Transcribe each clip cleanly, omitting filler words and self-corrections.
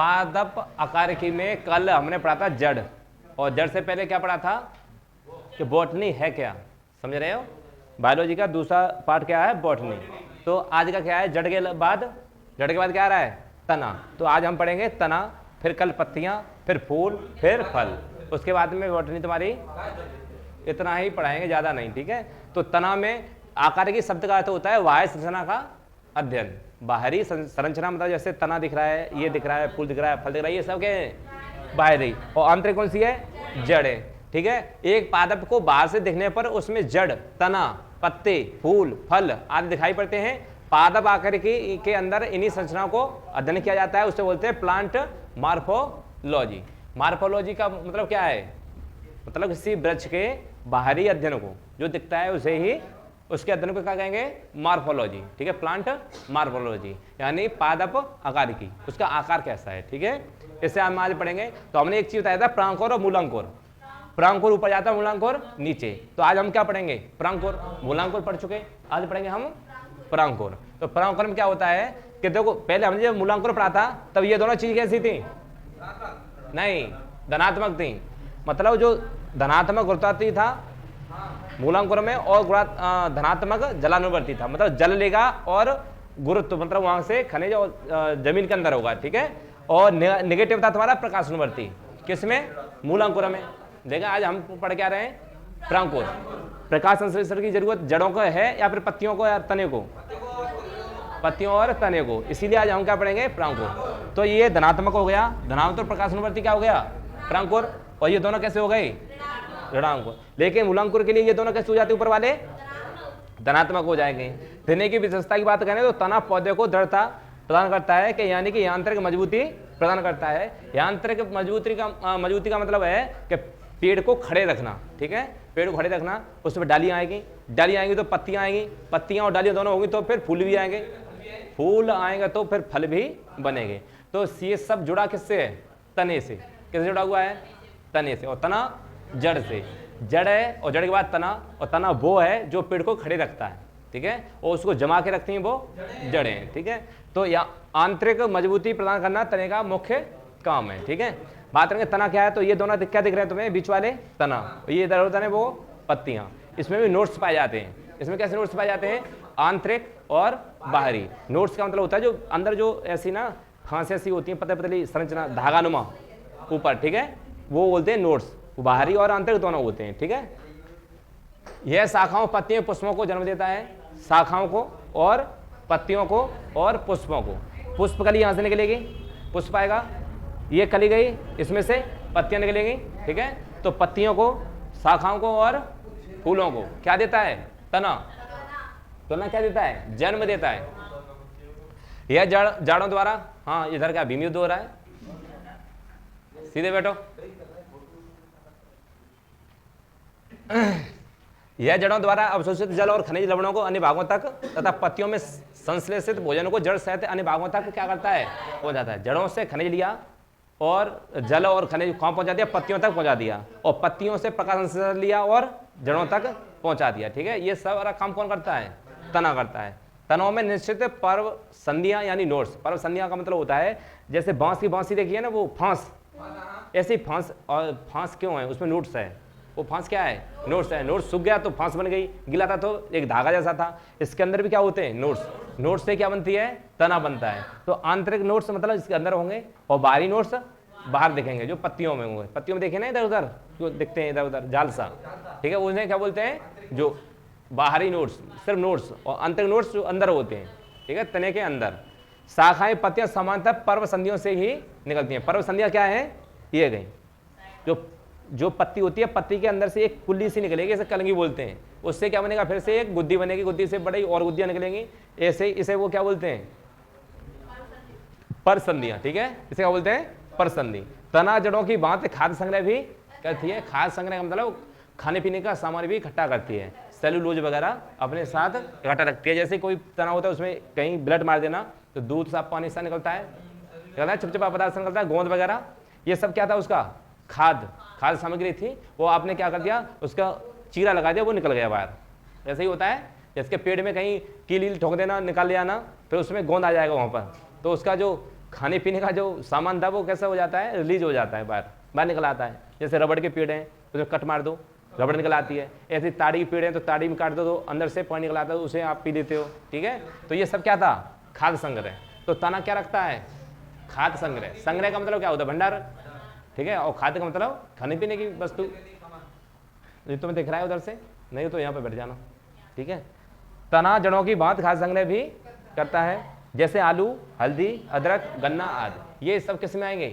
पादप आकारिकी में कल हमने पढ़ा था जड़, और जड़ से पहले क्या पढ़ा था कि बॉटनी है क्या, समझ रहे हो? बायोलॉजी का दूसरा पार्ट क्या है, बॉटनी। तो आज का क्या है, जड़ के बाद क्या आ रहा है, तना। तो आज हम पढ़ेंगे तना, फिर कल पत्तियां, फिर फूल, फिर फल, उसके बाद में बॉटनी तुम्हारी। इतना ही पढ़ाएंगे, ज़्यादा नहीं, ठीक है। तो तना में आकारिकी शब्द का अर्थ होता है बाह्य संरचना का अध्ययन। बाहरी संरचना मतलब जैसे तना दिख रहा है, ये दिख रहा है, फूल दिख रहा है, फल दिख रहा है, ये सब क्या है, बाहरी। और आंतरिक कौन सी है, जड़ है, ठीक है। एक पादप को बाहर से दिखने पर उसमें जड़, तना, पत्ते, फूल, फल आदि दिखाई पड़ते हैं। पादप आकारिकी के अंदर इन्हीं संरचनाओं को अध्ययन किया जाता है, उससे बोलते हैं प्लांट मार्फोलॉजी। मार्फोलॉजी का मतलब क्या है, मतलब किसी वृक्ष के बाहरी अध्ययन को, जो दिखता है उसे ही, उसके अध्ययन को क्या कहेंगे, मार्फोलॉजी, ठीक है। प्लांट मार्फोलॉजी यानी पादप आकारिकी, उसका आकार कैसा है, ठीक है। इसे हम आज पढ़ेंगे। तो हमने एक चीज बताया था, प्रांकुर और मूलांकुर। प्रांकुर ऊपर जाता है, मूलांकुर नीचे। तो आज हम क्या पढ़ेंगे, प्रांकुर। मूलांकुर पढ़ चुके, आज पढ़ेंगे हम प्रांकुर। तो प्रांकुर में क्या होता है कि देखो, पहले हमने जब मूलांकुर पढ़ा था तब ये दोनों चीज कैसी थी, नहीं, धनात्मक थी। मतलब जो धनात्मक गुरुत्वाकर्षी था मूलांकुर में, और धनात्मक जलानुवर्ती था, मतलब जल लेगा और गुरुत्व मतलब वहां से खनिज और जमीन के अंदर होगा, ठीक है। और नेगेटिव था तुम्हारा प्रकाशनुवर्ती, किसमें, मूलांकुर में। देखा आज हम पढ़ के आ रहे हैं प्रांकुर। प्रकाश संश्लेषण की जरूरत जड़ों को है या फिर पत्तियों को या तने को, पत्तियों और तने को, इसीलिए आज हम क्या पढ़ेंगे, प्रांकुर। तो ये धनात्मक हो गया, धनात्मक प्रकाशनुवर्ती क्या हो गया, प्रांकुर। और ये दोनों कैसे हो गए, ऋणांकुर। लेकिन मूलांकुर के लिए ये दोनों कैसे हो जाते, ऊपर वाले धनात्मक हो जाएंगे। तने की विशेषता की बात करें तो तना पौधे को दृढ़ता प्रदान करता है, कि यानी कि यांत्रिक मजबूती प्रदान करता है। यांत्रिक मजबूती का मतलब है कि पेड़ को खड़े रखना, ठीक है, पेड़ को खड़े रखना। उसमें डालियां आएंगी तो पत्तियां आएंगी, पत्तियां और डालियां दोनों होंगी तो फिर फूल भी आएंगे, फूल आएंगे तो फिर फल भी बनेंगे। तो ये सब जुड़ा किससे है, तने से। किससे जुड़ा हुआ है, तने से। और तना जड़ से, जड़ है और जड़ के बाद तना, और तना वो है जो पेड़ को खड़े रखता है, ठीक है, और उसको जमा के रखती हैं वो जड़ें, ठीक है। तो या आंतरिक मजबूती प्रदान करना तने का मुख्य काम है, ठीक है। बात करेंगे तना क्या है, तो ये दोनों क्या दिख रहे हैं तुम्हें, बीच वाले तना, ये इधर उधर है वो पत्तियां। इसमें भी नोट्स पाए जाते हैं। इसमें कैसे नोट्स पाए जाते हैं, आंतरिक और बाहरी। नोट्स का मतलब होता है जो अंदर जो ऐसी ना खांसी ऐसी होती है, पतली पतली संरचना धागानुमा ऊपर, ठीक है, वो बोलते हैं नोट्स। बाहरी और आंतरिक दोनों होते हैं, ठीक है। यह शाखाओं, पत्तियों, पुष्पों को जन्म देता है, शाखाओं को और पत्तियों को और पुष्पों को। पुष्प कली यहां से निकलेगी, पुष्प आएगा, ये कली गई, इसमें से पत्तियां निकलेंगी, ठीक है। तो पत्तियों को, शाखाओं को और फूलों को क्या देता है, तना। तना क्या देता है, जन्म देता है। यह जड़ों द्वारा, हाँ इधर क्या भीम युद्ध हो रहा है, सीधे बैठो। यह जड़ों द्वारा अवशोषित जल और खनिज लवणों को अन्य भागों तक तथा पत्तियों में संश्लेषित भोजन को जड़ सहित अन्य भागों तक क्या करता है, पहुंचाता है। जड़ों से खनिज लिया और जल और खनिज कहाँ पहुंचा दिया, पत्तियों तक पहुंचा दिया, और पत्तियों से प्रकाश संश्लेषण लिया और जड़ों तक पहुंचा दिया, ठीक है। ये सब काम कौन करता है, तना करता है। तनों में निश्चित पर्व संधियां यानी नोट्स। पर्व संधियां का मतलब होता है जैसे बांस की बांसी देखी है ना, वो फांस, ऐसी फांस, और फांस क्यों है, उसमें नोट्स है, वो फांस क्या है, नोट्स है। नोट्स सूख गया तो फांस बन गई, गिला था तो एक धागा जैसा था। इसके अंदर भी क्या होते हैं, नोट्स। नोट्स से क्या बनती है, तना बनता है। तो आंतरिक नोट्स मतलब इसके अंदर होंगे, और बाहरी नोट्स बाहर दिखेंगे, जो पत्तियों में होंगे। पत्तियों में देखे ना इधर उधर जो दिखते हैं, इधर उधर जाल सा, ठीक है, उन्हें क्या बोलते हैं, जो बाहरी नोट्स, सिर्फ नोट्स। और आंतरिक नोट्स जो अंदर होते हैं, ठीक है, तने के अंदर। शाखाएं, पत्तियां सामान्यतः पर्व संधियों से ही निकलती हैं। पर्व संधियां क्या है, ये गई, जो पत्ती होती है, पत्ती के अंदर से एक कुल्ली सी निकलेगी, इसे कलंगी बोलते हैं। उससे क्या बनेगा, फिर से एक गुद्दी बनेगी, गुद्दी से बड़ी और गुद्दियां निकलेंगी, ऐसे इसे वो क्या बोलते हैं, परसंधियां, ठीक है, इसे क्या बोलते हैं, परसंधि। तना जड़ों की भांति खाद्य संग्रह भी करती है। खाद्य संग्रह का मतलब खाने पीने का सामान भी इकट्ठा करती है, सेलुलोज वगैरह अपने साथ इकट्ठा रखती है। जैसे कोई तना होता है उसमें कहीं ब्लड मार देना तो दूध सा पानी सा निकलता है, चिपचिपा पदार्थ निकलता है, गोंद वगैरह, ये सब क्या था, उसका खाद्य सामग्री थी। वो आपने क्या कर दिया, उसका चीरा लगा दिया, वो निकल गया बाहर। ऐसे ही होता है, जिसके पेड़ में कहीं कील ठोक देना, निकाल ले आना, फिर उसमें गोंद आ जाएगा वहाँ पर, तो उसका जो खाने पीने का जो सामान था वो कैसा हो जाता है, रिलीज हो जाता है, बाहर निकल आता है। जैसे रबड़ के पेड़ हैं, उसमें कट मार दो, रबड़ निकल आती है। ऐसे ताड़ी के पेड़ हैं तो ताड़ी में काट दो तो अंदर से पानी निकल आता है, उसे आप पी लेते हो। ठीक है, तो ये सब क्या था, खाद्य संग्रह। तो तना क्या रखता है, खाद्य संग्रह। संग्रह का मतलब क्या होता है, भंडार। ठीक है, और खाद्य का मतलब खाने पीने की वस्तु। ये तुम्हें दिख रहा है उधर से, नहीं तो यहाँ पे बैठ जाना। ठीक है, तना जड़ों की बात खाद्य संग्रह भी करता है, जैसे आलू, हल्दी, अदरक, गन्ना आदि। ये सब किस में आएंगे,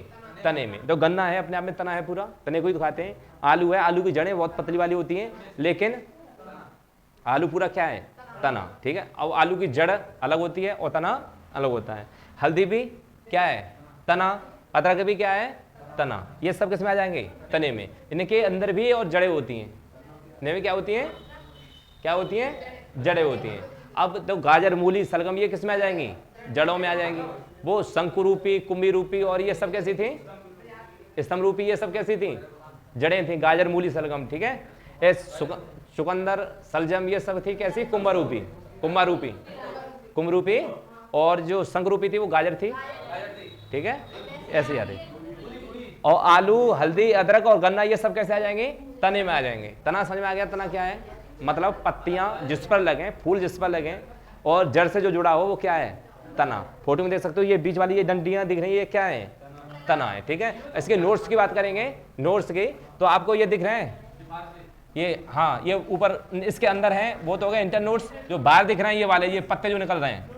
तने में। तो गन्ना है अपने आप में तना है पूरा, तने को ही दिखाते हैं। आलू है, आलू की जड़ें बहुत पतली वाली होती हैं, लेकिन आलू पूरा क्या है, तना। ठीक है, अब आलू की जड़ अलग होती है और तना अलग होता है। हल्दी भी क्या है, तना। अदरक भी क्या है, तना। ये सब किस में आ जाएंगे, तने में। इनके अंदर भी और जड़ें होती हैं। इनमें भी क्या होती हैं, क्या होती हैं, जड़ें होती हैं। अब तो गाजर, मूली, सलगम ये किस में आ जाएंगी, जड़ों में आ जाएंगी। वो शंकु रूपी, कुंभी रूपी और ये सब कैसी थी, स्तंभ रूपी, ये सब कैसी थी, जड़ें थी। गाजर, मूली, सलगम। ठीक है, चुकंदर, सलजम ये सब थी कैसी, कुंभ रूपी, कुंभ रूपी। और जो शंख रूपी थी वो गाजर थी। ठीक है, ऐसे याद है। और आलू, हल्दी, अदरक और गन्ना ये सब कैसे आ जाएंगे, तने में आ जाएंगे। तना समझ में आ गया, तना क्या है, मतलब पत्तियां जिस पर लगें, फूल जिस पर लगें और जड़ से जो जुड़ा हो वो क्या है, तना। फोटो में देख सकते हो, ये बीच वाली ये डंडियां दिख रही है, ये क्या है, तना है। ठीक है, इसके नोट्स की बात करेंगे, नोट्स की, तो आपको ये दिख रहे हैं, ये हाँ, ये ऊपर इसके अंदर है, वो तो हो गए इंटर नोट्स। जो बाहर दिख रहे हैं ये वाले, ये पत्ते जो निकल रहे हैं,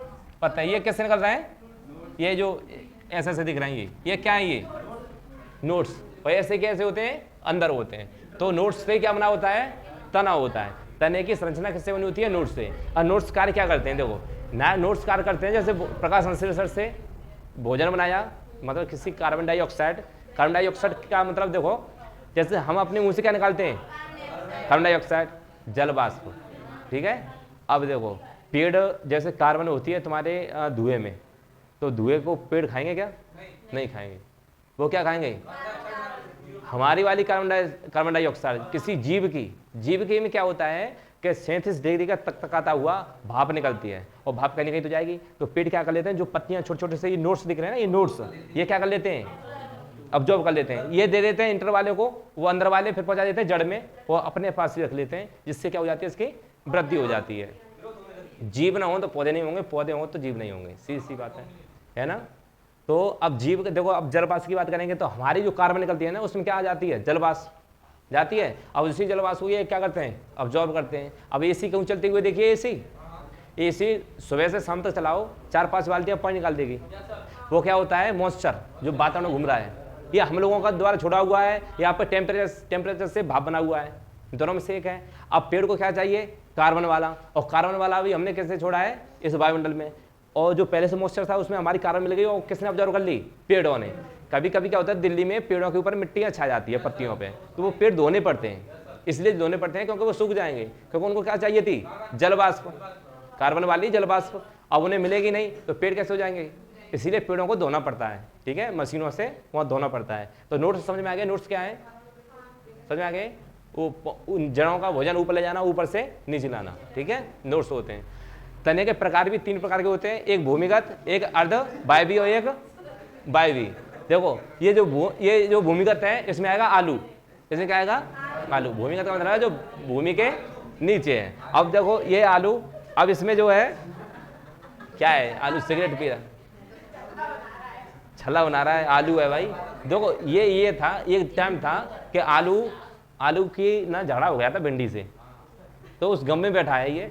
पत्ते, ये कैसे निकल रहे हैं, ये जो ऐसे ऐसे दिख रहे हैं, ये क्या है, ये नोट्स। और ऐसे कैसे होते हैं, अंदर होते हैं। तो नोट्स से क्या बना होता है, तना होता है। तने की संरचना किससे बनी होती है, नोट्स से। और नोट्स कार्य क्या करते हैं, देखो ना, नोट्स कार्य करते हैं जैसे प्रकाश संश्लेषण से भोजन बनाया, मतलब किसी कार्बन डाइऑक्साइड का मतलब देखो, जैसे हम अपने मुंह से क्या निकालते हैं, कार्बन डाइऑक्साइड, जल वाष्प। ठीक है, अब देखो पेड़ जैसे कार्बन होती है तुम्हारे धुएं में, तो धुएं को पेड़ खाएंगे क्या, नहीं खाएंगे। वो क्या खाएंगे, हमारी वाली कार्बन डाइऑक्साइड। किसी जीव की में क्या होता है कि 37 डिग्री का तकतकाता हुआ भाप निकलती है, और भाप कहीं कहीं तो जाएगी। तो पेड़ क्या कर लेते हैं, जो पत्तियां छोटे छोटे से ये नोट्स दिख रहे हैं ना, ये नोट्स, ये क्या कर लेते हैं, अब्जॉर्ब कर लेते हैं। ये दे देते हैं इंटर वाले को, वो अंदर वाले फिर पहुंचा देते हैं जड़ में, वो अपने पास ही रख लेते हैं, जिससे क्या हो जाती है, इसकी वृद्धि हो जाती है। जीव ना हो तो पौधे नहीं होंगे, पौधे हो तो जीव नहीं होंगे, सीधी सी बात है ना। तो अब जीव देखो, अब जलवाष्प की बात करेंगे तो हमारी जो कार्बन निकलती है ना, उसमें क्या आ जाती है, जलवाष्प जाती है। अब उसी जलवाष्प को ये क्या करते हैं, अब्जॉर्ब करते हैं। अब एसी क्यों चलते हुए देखिए, एसी सुबह से शाम तक चलाओ, 4-5 बाल्टियां पानी निकाल देगी। वो क्या होता है, मॉइस्चर जो वातावरण में घूम रहा है, ये हम लोगों का द्वारा छोड़ा हुआ है, यहाँ पर टेम्परेचर से भाप बना हुआ है, दोनों में से एक है। अब पेड़ को क्या चाहिए, कार्बन वाला, और कार्बन वाला भी हमने कैसे छोड़ा है, इस वायुमंडल में। और जो पहले से मॉइस्चर था उसमें हमारी कार्बन मिल गई, और किसने ऑब्जर्व कर ली, पेड़ों ने। कभी कभी क्या होता है, दिल्ली में पेड़ों के ऊपर मिट्टियां छा जाती है पत्तियों पे, तो वो पेड़ धोने पड़ते हैं। इसलिए धोने पड़ते हैं क्योंकि वो सूख जाएंगे, क्योंकि उनको क्या चाहिए थी, जलवाष्प, कार्बन वाली जलवाष्प। अब उन्हें मिलेगी नहीं तो पेड़ कैसे हो जाएंगे, इसीलिए पेड़ों को धोना पड़ता है। ठीक है, मशीनों से वहाँ धोना पड़ता है। तो नोट्स समझ में आ गए, नोट्स क्या है, समझ में आ गए, उन जड़ों का भोजन ऊपर ले जाना, ऊपर से नीचे लाना। ठीक है, नोट्स होते हैं। तने के प्रकार भी 3 प्रकार के होते हैं, एक भूमिगत, एक अर्ध वायवी और एक वायवी। देखो ये जो भूमिगत है, इसमें आएगा आलू, इसमें क्या आएगा, आलू। भूमिगत का मतलब है जो भूमि के नीचे है। अब देखो ये आलू, अब इसमें जो है क्या है, आलू सिगरेट पी रहा, छल्ला बना रहा है, आलू है भाई। देखो ये था, एक टाइम था कि आलू की ना झगड़ा हो गया था भिंडी से, तो उस गम में बैठा है ये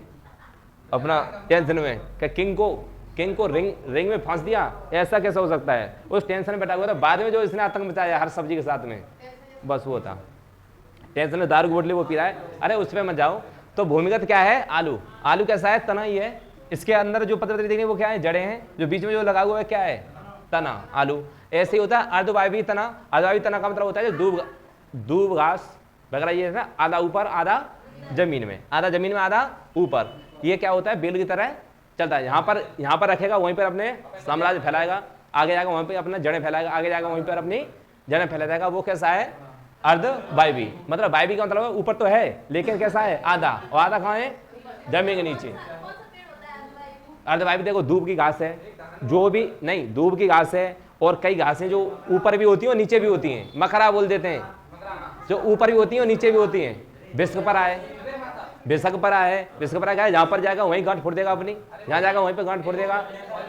अपना टेंशन में कि किंग को रिंग में फांस दिया, ऐसा कैसा हो सकता है, उस टेंशन में बैठा हुआ था। बाद में जो इसने आतंक मचाया हर सब्जी के साथ में, बस वो था टेंशन में, दारू की बोतलें वो पी रहा है। अरे उस पर मत जाओ। तो भूमिगत क्या है, आलू कैसा है, तना ही है। इसके अंदर जो पत्र देखेंगे वो क्या है, जड़ें हैं। जो बीच में जो लगा हुआ है क्या है, तना, आलू। ऐसे ही होता है अर्धवायवी तना। अर्धवायवी तना का मतलब होता है जो दूब घास वगैरह, ये ना आधा ऊपर आधा जमीन में, आधा ऊपर। ये क्या होता है, बेल की तरह चलता है। यहाँ पर रखेगा, वहीं पर अपने साम्राज्य फैलाएगा, आगे जाकर वहीं पर अपना जड़ें फैलाएगा, आगे जाकर वहीं पर अपनी जड़ें फैला जाएगा। वो कैसा है, अर्धवायवी। मतलब वायवी का मतलब ऊपर तो है लेकिन कैसा है, आधा, और आधा कहाँ है, जमीन के नीचे। अर्धवायवी देखो, दूब की घास है, जो भी नहीं, दूब की घास है और कई घासें जो ऊपर भी होती हैं और नीचे भी होती हैं, मकरा बोल देते हैं, जो ऊपर भी होती हैं और नीचे भी होती हैं। बिस्कपरा है, बिस्कपरा है, बिस्कपरा क्या है, जहां पर जाएगा वहीं गांठ फोड़ देगा अपनी, जहां जाएगा वहीं पर गांठ फोड़ देगा,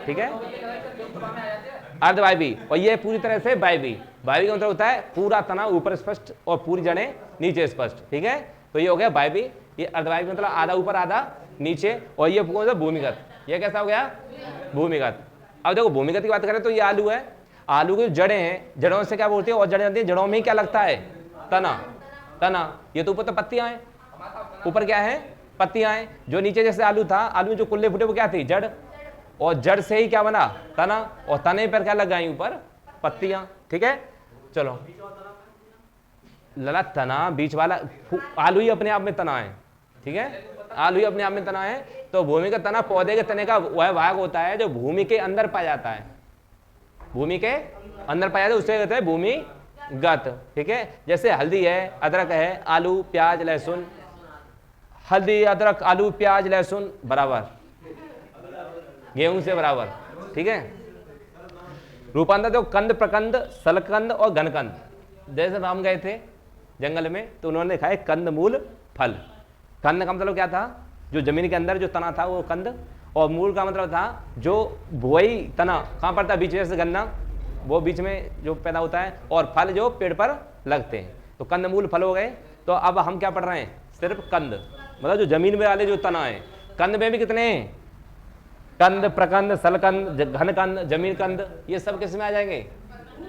ठीक है। अर्धवायवी, और ये पूरी तरह से वायवी, वायवी का मतलब होता है पूरा तना ऊपर स्पष्ट और पूरी जड़ें नीचे स्पष्ट, ठीक है। तो ये हो गया वायवी। ये अर्धवायवी मतलब आधा ऊपर आधा नीचे, और ये कौन सा, भूमिगत। ये कैसा हो गया, भूमिगत। अब देखो भूमिगत की बात करें तो ये आलू है, आलू की जड़ें हैं, जड़ों से क्या बोलते हैं, और जड़ें आती हैं, जड़ों में ही क्या लगता है, तना, तना। ये तो ऊपर तो पत्तियां हैं, ऊपर क्या है, पत्तियां हैं। जो नीचे जैसे आलू था, आलू में जो कुल्ले फुटे वो क्या थी, जड़, और जड़ से ही क्या बना, तना, और तने पर क्या लगाई, ऊपर पत्तियां, ठीक है। चलो लला, तना बीच वाला, आलू ही अपने आप में तना है, ठीक है, आलू ही अपने आप में तना है। तो भूमि का तना पौधे के तने का वह भाग होता है जो भूमि के अंदर पाया जाता है, भूमि के अंदर पाया जाता है, उसे कहते हैं भूमिगत, ठीक है। जैसे हल्दी है, अदरक है, आलू प्याज लहसुन, हल्दी अदरक आलू प्याज लहसुन बराबर, गेहूं से बराबर, ठीक है। रूपांतर देखो, कंद प्रकंद सलकंद और घनकंद। जैसे हम गए थे जंगल में तो उन्होंने देखा है कंद मूल फल। कंद का मतलब क्या था, जो जमीन के अंदर जो तना था वो कंद, और मूल का मतलब था जो वही तना कहाँ पर था, बीच में से गन्ना, वो बीच में जो पैदा होता है, और फल जो पेड़ पर लगते हैं, तो कंद मूल फल हो गए। तो अब हम क्या पढ़ रहे हैं, सिर्फ कंद, मतलब जो जमीन में वाले जो तना है। कंद में भी कितने हैं, कंद प्रकंद सलकंद घनकंद जमीन कंद, ये सब किस में आ जाएंगे,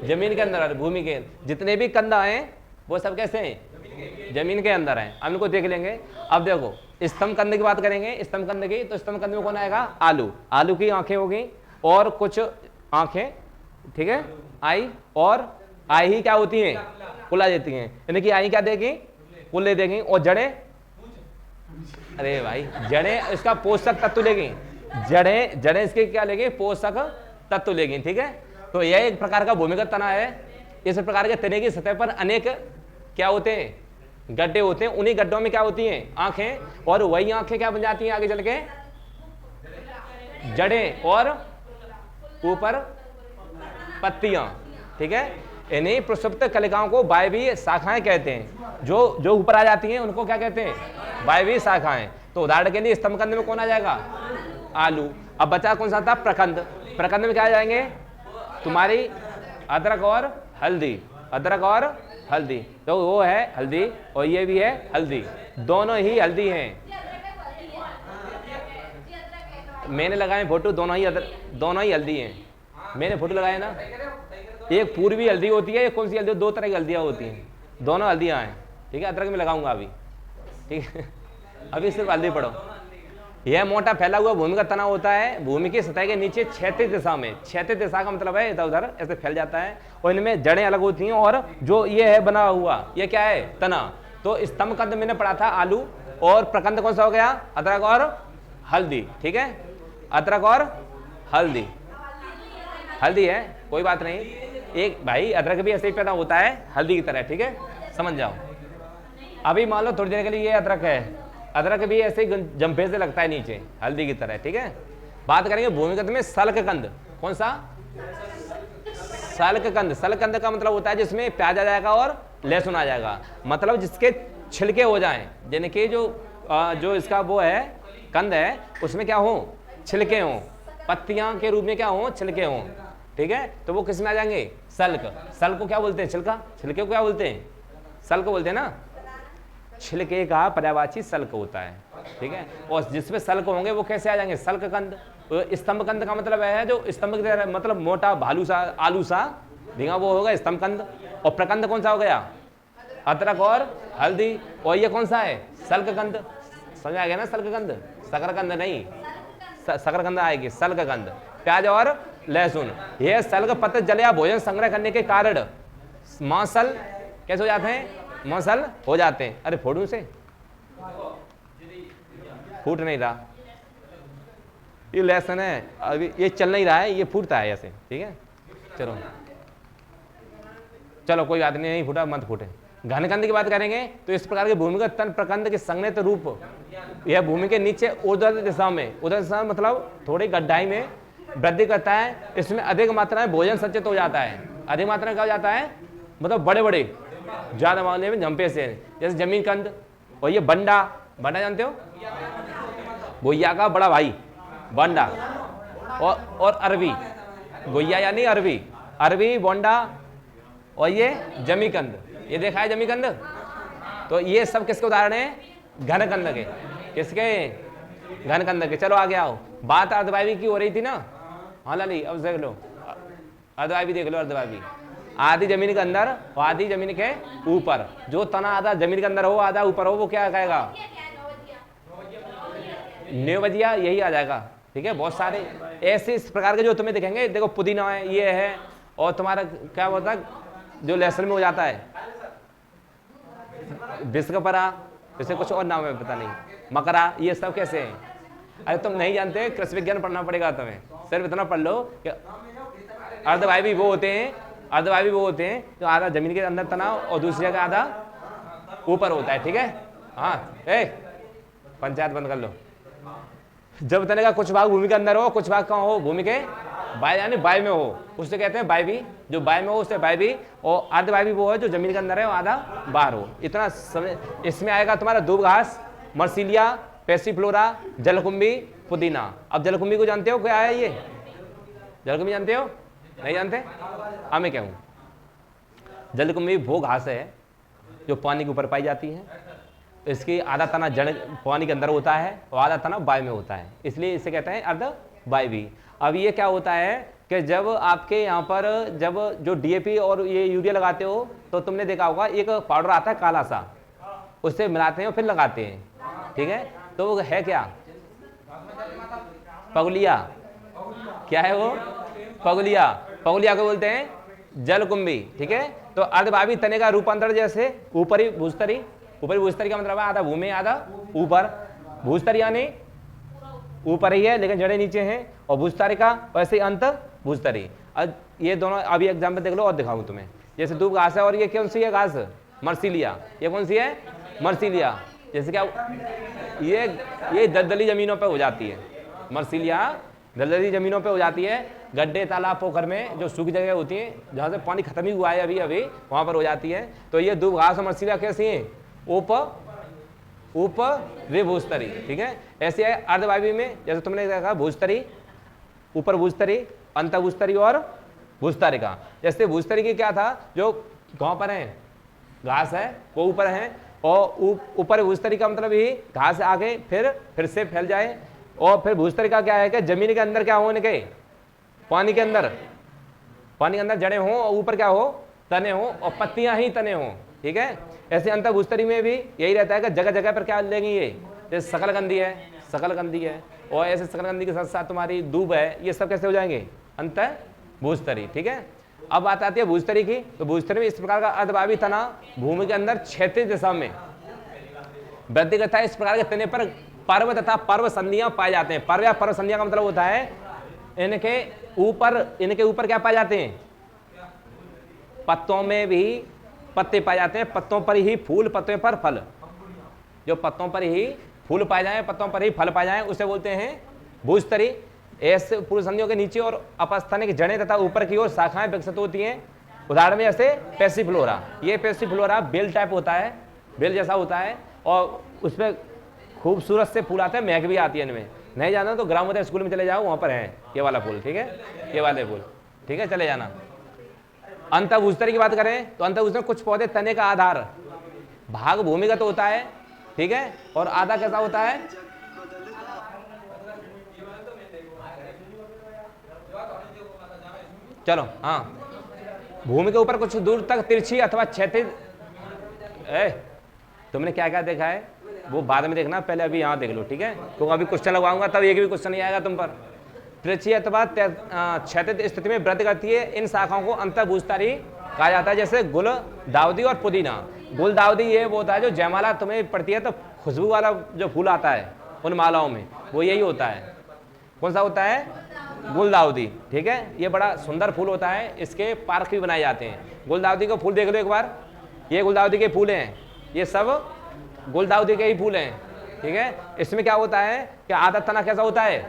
जमीन के अंदर, भूमि के जितने भी कंद आए वो सब कैसे हैं, जमीन के अंदर हैं। हम इनको देख लेंगे। अब देखो स्तंभ कंद की बात करेंगे, स्तंभ कंद की, तो स्तंभ कंद में कौन आएगा, आलू, आलू की आंखें होगी और कुछ आंखें, ठीक है, आई, और आई ही क्या होती हैं, कुला देती हैं, यानी कि आई क्या देगी, कुल्ले देगी, और जड़ें, अरे भाई जड़ें इसका पोषक तत्व लेगी, जड़ें जड़ें इसके क्या लेगी, पोषक तत्व लेगी, ठीक है। तो यह एक प्रकार का भूमिगत तना है। इस प्रकार के तने की सतह पर अनेक क्या होते हैं, गड्ढे होते हैं, उन्हीं गड्ढों में क्या होती हैं, आंखें, और वही आंखें क्या बन जाती हैं आगे चल के, जड़ें, और ऊपर पत्तियां, ठीक है। इन्हीं प्रसुप्त कलिकाओं को वायवीय शाखाएं कहते हैं। जो जो ऊपर आ जाती हैं उनको क्या कहते हैं, वायवीय शाखाएं। तो उदाहरण के लिए स्तंभ कंद में कौन आ जाएगा, आलू। अब बचा कौन सा था, प्रकंद। प्रकंद में क्या आ जाएंगे, तुम्हारी अदरक और हल्दी, अदरक और हल्दी, तो वो है हल्दी और ये भी है हल्दी, दोनों ही हल्दी हैं। मैंने लगाए फोटो, दोनों ही हल्दी हैं, मैंने फोटो लगाए ना। एक पूर्वी हल्दी होती है, एक कौन सी हल्दी, दो तरह की हल्दियाँ होती हैं, दोनों हल्दियाँ हैं, ठीक है। अदरक में लगाऊंगा अभी, ठीक है, अभी सिर्फ हल्दी पढ़ो। यह मोटा फैला हुआ भूमि का तना होता है, भूमि की सतह के नीचे क्षैतिज दिशा में, क्षैतिज दिशा का मतलब है इधर उधर ऐसे फैल जाता है, और इनमें जड़ें अलग होती हैं, और जो ये है बना हुआ ये क्या है, तना। तो स्तंभ कंद मैंने पढ़ा था आलू, और प्रकंद कौन सा हो गया, अदरक और हल्दी, ठीक है, अदरक और हल्दी, हल्दी है, कोई बात नहीं। एक भाई अदरक भी ऐसे ही पैदा होता है हल्दी की तरह, ठीक है, समझ जाओ। अभी मान लो थोड़ी देर के लिए ये अदरक है, अदरक भी ऐसे ही जंपे से लगता है नीचे हल्दी की तरह, ठीक है। बात करेंगे भूमिगत में सल्क कंद, कौन सा, सल्क कंद। सल्क कंद का मतलब होता है जिसमें प्याज आ जाएगा और लहसुन आ जाएगा, मतलब जिसके छिलके हो जाएं, जिनके जो इसका वो है कंद है उसमें क्या हो, छिलके हों, पत्तियां के रूप में क्या हो, छिलके हों, ठीक है। तो वो किस में आ जाएंगे, सल्क। सल्क को क्या बोलते हैं, छिलका, छिलके को क्या बोलते हैं, सल्क बोलते हैं ना। छिलके का पर्यायवाची सल्क होता है, ठीक है। और जिसमें सल्क होंगे वो कैसे आ जाएंगे, सल्क कंद। तो स्तंभ कंद का मतलब है जो स्तंभ की तरह, मतलब मोटा भालू सा आलू सा धींगा, वो होगा स्तंभ कंद। और प्रकंद कौन सा हो गया, अदरक और हल्दी। और ये कौन सा है, सल्क कंद। समझ आ गया ना, सल्क कंद, शकरकंद नहीं, शकरकंद आएगी, सल्क कंद। प्याज और लहसुन, यह सल्क पत्र जल या भोजन संग्रह करने के कारण मांसल कैसे हो जाते हैं, मसल हो जाते हैं। अरे फोड़ू से, फूट नहीं रहा, ये लहसुन है अभी ये चल नहीं रहा है, ये फूटता है ऐसे, ठीक है। चलो चलो कोई बात नहीं फूटा, मत फूटे। घनकंद की बात करेंगे तो इस प्रकार के भूमिगत तन प्रकंद के संगनित रूप, यह भूमि के नीचे ऊर्ध्वाधर दिशा में, ऊर्ध्वाधर दिशा मतलब थोड़ी गड्ढाई में वृद्धि करता है, इसमें अधिक मात्रा में भोजन संचित हो जाता है। अधिक मात्रा में क्या हो जाता है, मतलब बड़े बड़े ज्यादा मात्रा में झंपे से, जैसे जमीन कंद। और ये बंडा, बंडा जानते हो, गोइया का बड़ा भाई बंडा। और अरबी, गोइया यानी अरबी, अरबी बोंडा, और ये जमीकंद, ये देखा है जमीकंद। तो ये सब किसके उदाहरण है, घनकंद के। किसके, घनकंद के। चलो आगे आओ, बात अर्धवायवी की हो रही थी ना। हाँ लाली, अब देख लो अर्धवायवी, देख लो अर्धवायवी। आधी जमीन के अंदर और आधी जमीन के ऊपर। जो तना आधा जमीन के अंदर हो आधा ऊपर हो, वो क्या कहेगा, नेवजिया, यही आ जाएगा। ठीक है, बहुत सारे ऐसे इस प्रकार के जो तुम्हें दिखेंगे। देखो पुदीना है, ये है, और तुम्हारा क्या होता है जो लहसुन में हो जाता है, बिस्कपरा, जैसे कुछ और नाम है पता नहीं, मकरा, ये सब कैसे हैं। अरे तुम नहीं जानते, कृषि विज्ञान पढ़ना पड़ेगा तुम्हें। सिर्फ इतना पढ़ लो कि अर्धवायवी वो होते हैं, अर्धवायवी वो होते हैं जो आधा जमीन के अंदर तना और दूसरी जगह आधा ऊपर होता है। ठीक है, हाँ, पंचायत बंद कर लो। जब तने का कुछ भाग भूमि के अंदर हो, कुछ भाग कहाँ हो, भूमि के बाय यानी बाय में हो, उससे कहते हैं बायवी। जो बाय में हो उससे बायवी। और अर्धवायवी वो है जो जमीन के अंदर है और आधा बाहर हो। इतना समझ। इसमें आएगा तुम्हारा दूब घास, मर्सिलिया, पैसिफ्लोरा, जलकुंभी, पुदीना। अब जलकुंभी को जानते हो क्या है, ये जलकुंभी जानते हो, नहीं जानते, हाँ मैं क्या हूँ। जलकुंभी वो घास है जो पानी के ऊपर पाई जाती है। इसकी आधा तना जड़ पानी के अंदर होता है और आधा तना बाय में होता है, इसलिए इसे कहते हैं अर्धवायवी। अब ये क्या होता है कि जब आपके यहाँ पर जब जो डीएपी और ये यूरिया लगाते हो, तो तुमने देखा होगा एक पाउडर आता है काला सा, उससे मिलाते हैं और फिर लगाते हैं। ठीक है, तो वो है क्या, पगुलिया। क्या है वो, पगुलिया। पगुलिया को बोलते हैं जलकुंभी। ठीक है, तो अर्धवायवी तने का रूपांतर जैसे ऊपरी भूस्तरी, ऊपरी भूस्तरी का मतलब है आधा भूमि आधा ऊपर। भूस्तरी यानी ऊपर ही है लेकिन जड़ें नीचे हैं, और भूस्तरी का वैसे अंत भूस्तरी। अब ये दोनों अभी एग्जाम्पल देख लो और दिखाऊं तुम्हें। जैसे दूब घास है, और ये कौन सी है घास, मर्सिलिया। ये कौन सी है, मर्सिलिया। जैसे क्या ये दलदली जमीनों पे हो जाती है, मर्सिलिया दलदली जमीनों पे हो जाती है। गड्ढे, तालाब, पोखर में जो सूखी जगह होती है जहाँ से पानी खत्म ही हुआ है अभी अभी, वहाँ पर हो जाती है। तो ये दूब घास और मर्सिलिया कैसी हैं, ऊपर भूस्तरी। ठीक है, ऐसे है अर्धवायवी में। जैसे तुमने देखा भूस्तरी, ऊपर भूस्तरी, अंत भूस्तरी और भूस्तरिका। जैसे भूस्तरी की क्या था, जो गांव पर है घास है वो ऊपर है, और ऊपर भूस्तरी का मतलब ही घास आगे फिर से फैल जाए। और फिर भूस्तरिका क्या है कि जमीन के अंदर क्या होने के, पानी के अंदर जड़ें हों, और ऊपर क्या हो, तने हो, और पत्तियां ही तने हों। ठीक है, ऐसे अंतर भूस्तरी में भी यही रहता है कि जगह जगह पर क्या लेंगी, ये जैसे शकलकंदी है, और ऐसे शकलकंदी के साथ साथ तुम्हारी दूब है, ये सब कैसे हो जाएंगे, अंतर भूस्तरी। ठीक है, अब बात आती है भूस्तरी की। तो भूस्तरी में इस प्रकार का अर्धवायवी तना भूमि के अंदर क्षैतिज दिशा में वृद्धि करता है। इस प्रकार के तने पर पर्व तथा पर्व संधियां पाए जाते हैं। पर्व या पर्व संधियां का मतलब होता है इनके ऊपर क्या पाए जाते हैं, पत्तों में भी पत्ते पाए जाते हैं, पत्तों पर ही फूल, पत्तों पर फल। जो पत्तों पर ही फूल पाए जाए, पत्तों पर ही फल पाए जाए, उसे बोलते हैं भूस्तरी। ऐसे पूर्व संधियों के नीचे और अपस्थानिक की जड़ें तथा ऊपर की ओर शाखाएं विकसित होती हैं। उदाहरण में जैसे पैसिफ्लोरा। ये पैसिफ्लोरा बेल टाइप होता है, बेल जैसा होता है, और उसमें खूबसूरत से फूल आते हैं, महक भी आती है इनमें। नहीं जाना तो ग्रामोदय स्कूल में चले जाओ, वहाँ पर है ये वाला फूल। ठीक है, ये वाले फूल। ठीक है, चले जाना। अंतभूस्तरी की बात करें तो अंतभूस्तरी कुछ पौधे तने का आधार भाग भूमिगत तो होता है। ठीक है, और आधा कैसा होता है, चलो हाँ, भूमि के ऊपर कुछ दूर तक तिरछी अथवा क्षैतिज। तुमने क्या क्या देखा है वो बाद में देखना, पहले अभी यहाँ देख लो। ठीक है, क्योंकि अभी क्वेश्चन लगवाऊंगा तब एक भी क्वेश्चन नहीं आएगा तुम पर। तिरछी अथवा क्षैतिज स्थिति में वृद्धि करती है। इन शाखाओं को अंतर्भूस्तरी कहा जाता है। जैसे गुलदाउदी और पुदीना। गुलदाउदी ये वो होता है जो जयमाला तुम्हें पड़ती है तो खुशबू वाला जो फूल आता है उन मालाओं में, वो यही होता है। कौन सा होता है, गुलदाउदी। ठीक है, ये बड़ा सुंदर फूल होता है, इसके पार्क भी बनाए जाते हैं। गुलदाउदी को फूल देख लो एक बार, ये गुलदाउदी के फूल हैं, ये सब गुलदाउदी के ही फूल हैं। ठीक है, इसमें क्या होता है कि आधा तना कैसा होता है,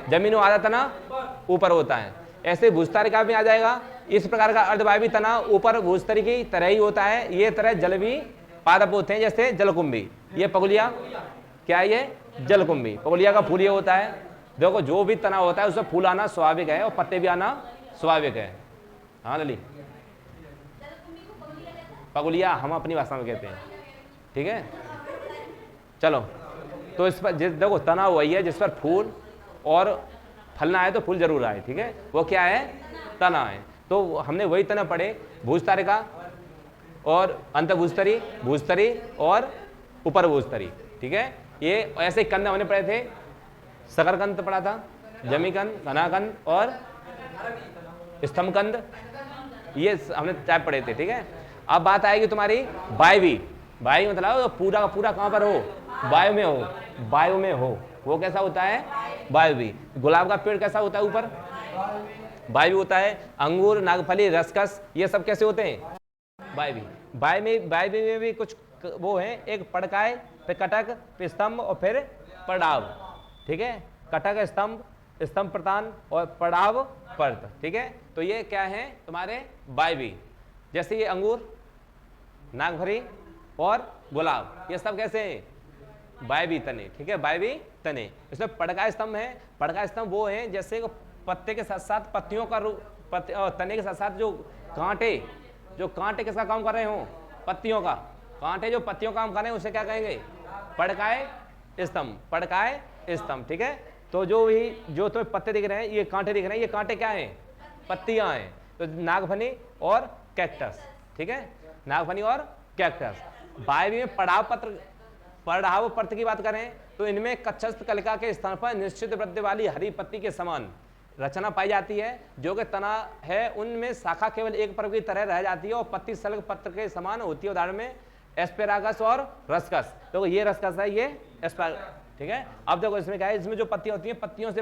जमीन में आधा तना ऊपर होता है। ऐसे भूस्तारिका में आ जाएगा। इस प्रकार का अर्धवायवी तना ऊपर भूस्तरी की तरह ही होता है। ये तरह जल भी पादप होते हैं, जैसे जलकुंभी। ये पगुलिया क्या है, ये जलकुंभी। पगुलिया का फूल ये होता है। देखो जो भी तना होता है उसमें फूल आना स्वाभाविक है और पत्ते भी आना स्वाभाविक है। हाँ लली, पगुलिया हम अपनी भाषा में कहते हैं, ठीक है। चलो, तो इस पर देखो तना वही है जिस पर फूल और फलना है, तो फूल जरूर आए, ठीक है। वो क्या है, तना है। तो हमने वही तना पढ़े, भूस्तारिका और अंतभूस्तरी, भूस्तरी और ऊपर भूस्तरी, ठीक है। ये ऐसे कंद हमने पढ़े थे, सकरकंद पढ़ा था, जमीकंद, घनाकंद और स्तंभकंद, ये हमने टाइप पढ़े थे, ठीक है। अब बात आएगी तुम्हारी वायवी। वायु मतलब पूरा का पूरा कहाँ पर हो, वायु में हो, वायु में हो। वो कैसा होता है, वायवी। गुलाब का पेड़ कैसा होता है, ऊपर वायु होता है। अंगूर, नागफली, रसकस, ये सब कैसे होते हैं, वायवी। वायवी में भी कुछ वो है, एक पड़काय, फिर कटक, फिर स्तंभ और फिर पड़ाव, ठीक है। कटक स्तंभ, स्तंभ प्रतान और पड़ाव पर्त, ठीक है। तो ये क्या है तुम्हारे वायवी। जैसे ये अंगूर, नागफली और गुलाब, ये सब कैसे हैं, वायवी तने, ठीक है, वायवी तने। इसमें पड़काय स्तंभ है। पड़काय स्तंभ वो है जैसे पत्ते के साथ साथ पत्तियों का तने के साथ साथ जो कांटे किसका काम कर रहे हो, पत्तियों का। कांटे जो पत्तियों का काम कर रहे हैं उसे क्या कहेंगे, पड़काय स्तंभ, पड़काय स्तंभ, ठीक है। तो जो तुम्हें पत्ते दिख रहे हैं, ये कांटे दिख रहे हैं, ये कांटे क्या हैं, पत्तियां हैं। तो नागफनी और कैक्टस, ठीक है, नागफनी और कैक्टस। वायवी में पड़ाव पत्र की बात करें तो इनमें कच्छस्थ कलिका के स्थान पर निश्चित वृद्धि वाली हरी पत्ती के समान रचना पाई जाती है। जो कि तना है उनमें शाखा केवल एक पर्व की तरह रह जाती है और पत्ती सलग पत्र के समान होती है। उदाहरण में एस्पेरागस और रसकस। तो ये रसकस है, ये एस्पेरागस, ठीक है। अब देखो इसमें क्या है, इसमें जो पत्तियां होती हैं, पत्तियों से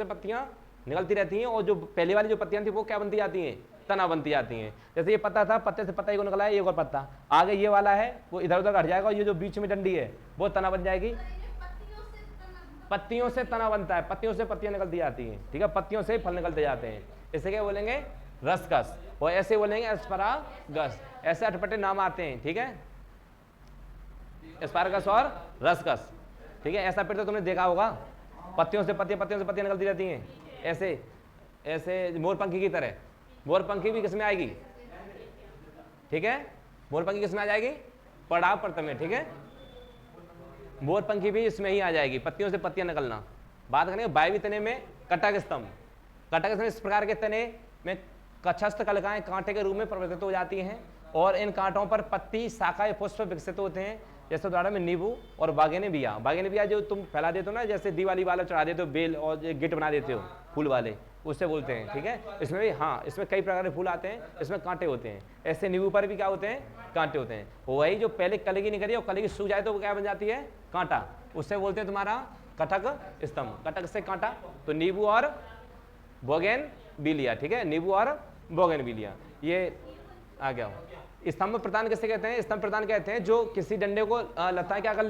पत्तियां निकलती रहती हैं और जो पहले वाली जो पत्तियां थी वो क्या बनती जाती हैं, तना बनती जाती हैं। जैसे ये पत्ता था, पत्ते से पत्ता ही को निकला है, एक और पत्ता आगे ये वाला है वो इधर उधर हट जाएगा और ये जो बीच में डंडी है वो तना बन जाएगी। पत्तियों से तना बनता है, पत्तियों से पत्तियां निकलती जाती हैं, ठीक है, पत्तियों से फल निकलते जाते हैं। इसे क्या बोलेंगे, रसकस, और ऐसे बोलेंगे एस्परागस। ऐसे अटपटे नाम आते हैं, ठीक है, एस्पारगस और रसकस, ठीक है। ऐसा पेड़ तो तुमने देखा होगा, पत्तियों से पत्तियां निकलती रहती हैं, ऐसे ऐसे मोरपंखी की तरह। मोरपंखी भी किसमें आएगी, ठीक है, मोरपंखी किसमें आ जाएगी, पड़ाव पर्त में, ठीक है। मोरपंखी भी इसमें ही आ जाएगी, पत्तियों से पत्तियां निकलना। बात करेंगे वायवी तने में कटक स्तंभ। कटक स्तंभ इस प्रकार के तने में कच्छस्थ कलिकाएं कांटे के रूप में परिवर्तित हो जाती हैं और इन कांटों पर पत्ती, शाखा या पुष्प विकसित होते हैं। जैसे उदाहरण में नींबू और बागेनिया। बागेनिया जो तुम फैला देते हो ना, जैसे दिवाली वाला चढ़ा देते हो बेल और गिट बना देते हो फूल वाले, उससे बोलते हैं, ठीक है। इसमें भी हाँ, इसमें कई प्रकार के फूल आते हैं, इसमें कांटे होते हैं। ऐसे नींबू पर भी क्या होते हैं, कांटे होते हैं। वही जो पहले कलगी निकली और कलगी सूख जाए तो वो क्या बन जाती है, कांटा, उससे बोलते हैं तुम्हारा कटक स्तंभ। कटक से कांटा। तो नींबू और बोगेनविलिया, ठीक है, नींबू और बोगेनविलिया, ये आ गया हो। स्तंभ प्रदान किसे कहते हैं, स्तंभ प्रदान कहते हैं जो किसी डंडे को लता क्या कर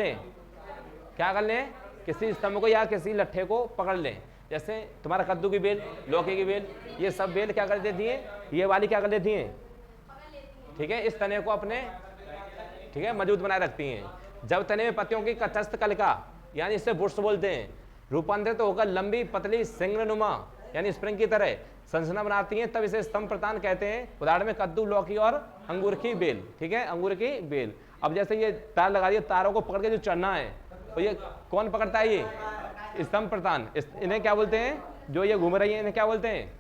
लें, किसी स्तंभ को या किसी लट्ठे को पकड़ लें। जैसे तुम्हारा कद्दू की बेल, लौकी की बेल, ये सब बेल क्या कर देती है, ये वाली क्या कर लेती हैं, ठीक है, इस तने को अपने, ठीक है, मजबूत बनाए रखती हैं। जब तने में पत्तियों की कच्छस्थ कलिका यानी इससे बुर्स बोलते हैं रूपांतरित तो होकर लंबी पतली सिंगनुमा यानी स्प्रिंग की तरह संरचना बनाती हैं, तब इसे स्तंभ प्रदान कहते हैं। उदाहरण में कद्दू, लौकी और अंगूर की बेल, ठीक है, अंगूर की बेल। अब जैसे ये तार लगा दिए, तारों को पकड़ के जो चढ़ना है तो ये कौन पकड़ता है, ये स्तंभ प्रदान। इन्हें क्या बोलते हैं, जो ये घूम रही है इन्हें क्या बोलते हैं,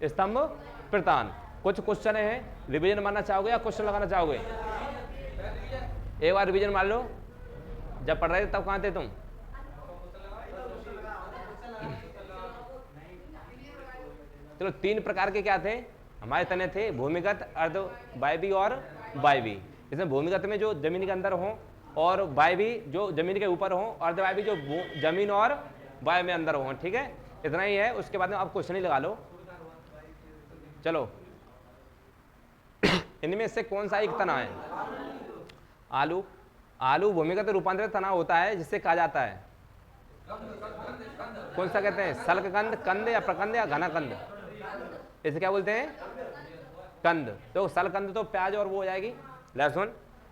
स्तंभ प्रदान। कुछ क्वेश्चन है, रिवीजन मारना चाहोगे या क्वेश्चन लगाना चाहोगे, एक बार रिवीजन मार लो। जब पढ़ रहे थे तब कहाँ थे तुम, चलो तीन प्रकार के क्या थे हमारे तने थे, भूमिगत, अर्धवायवी और वायवी। इसमें भूमिगत में जो जमीन के अंदर हो और वायवी जो जमीन के ऊपर हो, अर्धवायवी जो जमीन और वायु में अंदर हो, ठीक है, इतना ही है। उसके बाद में आप क्वेश्चन ही लगा लो। चलो इनमें से कौन सा एक तना है, आलू। आलू भूमिगत रूपांतरित तना होता है जिससे कहा जाता है कौन सा कहते हैं? सल्ककंद, कंद या प्रकंद या घना कंद, इसे क्या बोलते हैं? कंद। तो सलकंद तो प्याज और वो हो जाएगी लहसुन,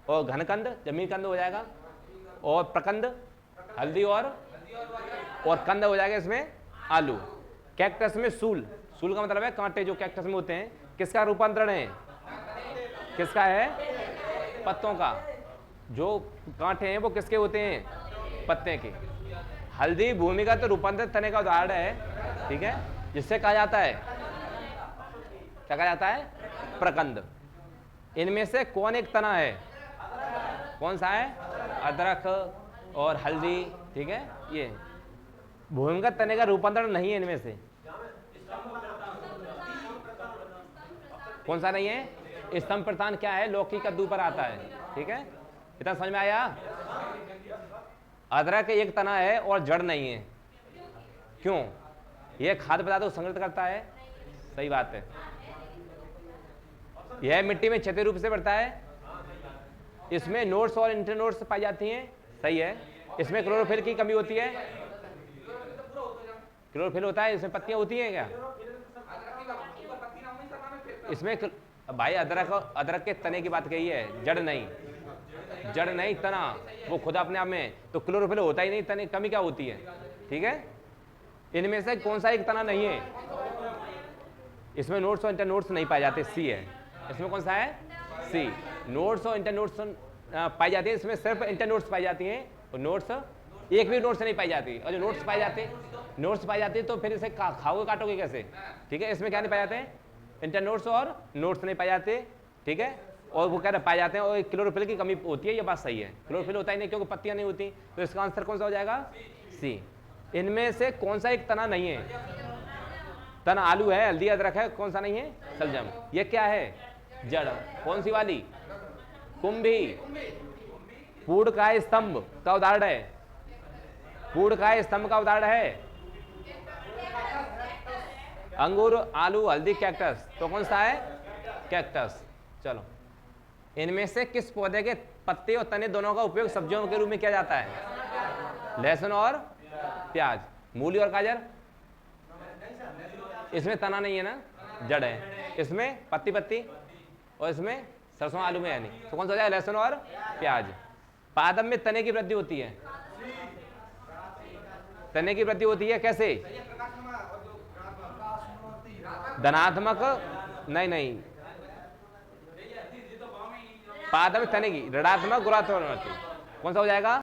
और घनकंद जमीन कंद हो जाएगा, और प्रकंद हल्दी और कंद हो जाएगा इसमें आलू। कैक्टस में सूल, सूल का मतलब है कांटे जो कैक्टस में होते हैं, किसका रूपांतरण है? किसका है? पत्तों का। जो कांटे हैं वो किसके होते हैं? पत्ते के। हल्दी भूमिगत रूपांतरित तने का उदाहरण है, ठीक है, जिससे कहा जाता है, क्या कहा जाता है? प्रकंद। इनमें से कौन एक तना है? कौन सा है? अदरक और हल्दी, ठीक है। ये भूमिगत तने का रूपांतरण नहीं है इनमें से। कौन सा नहीं है? स्तंभ प्रधान क्या है? लौकी कद्दू पर आता है, ठीक है। इतना समझ में आया? अदरक एक तना है और जड़ नहीं है, क्यों? यह खाद्य पदार्थ को संग्रहित करता है, सही बात है। यह मिट्टी में क्षैतिज रूप से बढ़ता है, इसमें नोड्स और इंटरनोड्स पाई जाती हैं, सही है। इसमें क्लोरोफिल की कमी होती है, क्लोरोफिल होता है, इसमें पत्तियां होती हैं क्या? इसमें भाई अदरक के तने की बात कही है, जड़ नहीं, जड़ नहीं, तना, वो खुद अपने आप में, तो क्लोरोफिल होता ही नहीं, तने कमी क्या होती है, ठीक है। इनमें से कौन सा एक तना नहीं है? इसमें नोड्स और इंटरनोड्स नहीं पाए जाते, सी है। इसमें कौन सा है? सी। नोड्स और इंटरनोड्स पाई जाती है, इसमें सिर्फ इंटरनोड्स पाई जाती हैं, और नोड्स एक भी नोड्स नहीं पाई जाती। और जो नोड्स पाई जाते तो फिर इसे खाओगे काटोगे कैसे, ठीक है। इसमें क्या नहीं पाए जाते हैं? इंटरनोड्स और नोड्स नहीं पाए जाते, ठीक है। और वो क्या पाए जाते हैं, और क्लोरोफिल की कमी होती है, ये बात सही है। क्लोरोफिल होता ही नहीं क्योंकि पत्तियां नहीं होती, तो इसका आंसर कौन सा हो जाएगा? सी। इनमें से कौन सा एक तना नहीं है? तना आलू है, हल्दी अदरक है, कौन सा नहीं है? शलजम। ये क्या है? जड़। कौन सी वाली? कुंभी। पूर्ण काय स्तंभ का उदाहरण है, पूर्ण काय स्तंभ का उदाहरण है अंगूर, आलू, हल्दी, कैक्टस। तो कौन सा है? कैक्टस। चलो, इनमें से किस पौधे के पत्ते और तने दोनों का उपयोग सब्जियों के रूप में किया जाता है? लहसुन और प्याज। मूली और गाजर, इसमें तना नहीं है ना, जड़ है। इसमें पत्ती, और इसमें सरसों आलू में है नहीं, तो कौन सा हो जाएगा? लहसुन और प्याज। पादप में तने की वृद्धि होती है, तने की वृद्धि होती है कैसे? धनात्मक, नहीं, पादप में तने की ऋणात्मक, गुणात्मक। कौन सा हो जाएगा?